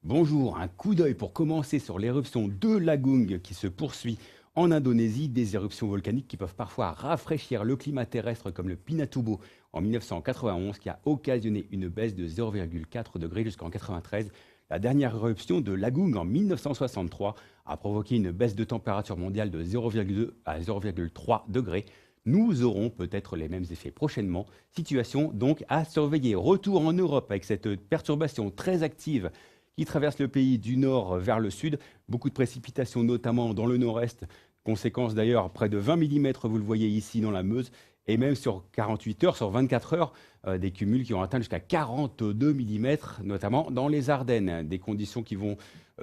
Bonjour, un coup d'œil pour commencer sur l'éruption de Lagung qui se poursuit en Indonésie, des éruptions volcaniques qui peuvent parfois rafraîchir le climat terrestre comme le Pinatubo en 1991 qui a occasionné une baisse de 0,4 degrés jusqu'en 93. La dernière éruption de Lagung en 1963 a provoqué une baisse de température mondiale de 0,2 à 0,3 degrés. Nous aurons peut-être les mêmes effets prochainement. Situation donc à surveiller. Retour en Europe avec cette perturbation très active qui traverse le pays du nord vers le sud. Beaucoup de précipitations, notamment dans le nord-est. Conséquence d'ailleurs, près de 20 mm, vous le voyez ici dans la Meuse. Et même sur 48 heures, sur 24 heures, des cumuls qui ont atteint jusqu'à 42 mm, notamment dans les Ardennes. Des conditions qui vont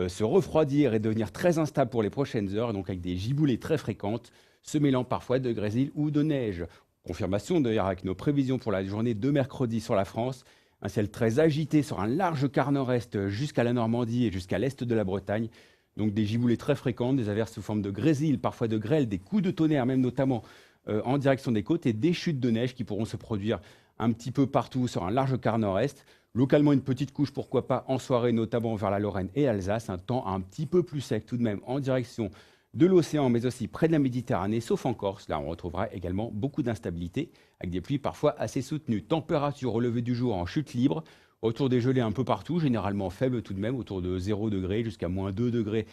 se refroidir et devenir très instables pour les prochaines heures, donc avec des giboulées très fréquentes, se mêlant parfois de grésil ou de neige. Confirmation d'ailleurs avec nos prévisions pour la journée de mercredi sur la France. Un ciel très agité sur un large quart nord-est jusqu'à la Normandie et jusqu'à l'est de la Bretagne. Donc des giboulées très fréquentes, des averses sous forme de grésil, parfois de grêle, des coups de tonnerre, même notamment en direction des côtes, et des chutes de neige qui pourront se produire un petit peu partout sur un large quart nord-est. Localement, une petite couche, pourquoi pas, en soirée, notamment vers la Lorraine et Alsace. Un temps un petit peu plus sec tout de même en direction de l'océan, mais aussi près de la Méditerranée, sauf en Corse. Là, on retrouvera également beaucoup d'instabilité, avec des pluies parfois assez soutenues. Température au lever du jour en chute libre, autour des gelées un peu partout, généralement faibles tout de même, autour de 0 degré jusqu'à moins 2 degrés,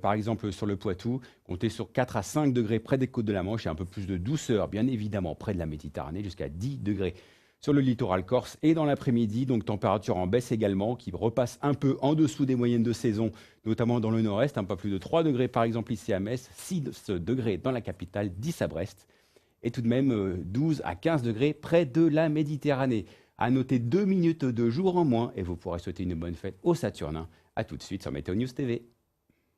par exemple sur le Poitou. Comptez sur 4 à 5 degrés près des côtes de la Manche et un peu plus de douceur, bien évidemment, près de la Méditerranée, jusqu'à 10 degrés sur le littoral corse et dans l'après-midi, donc température en baisse également, qui repasse un peu en dessous des moyennes de saison, notamment dans le nord-est, un peu plus de 3 degrés par exemple ici à Metz, 6 degrés dans la capitale, 10 à Brest, et tout de même 12 à 15 degrés près de la Méditerranée. À noter 2 minutes de jour en moins et vous pourrez souhaiter une bonne fête aux Saturnins. A tout de suite sur Météo News TV.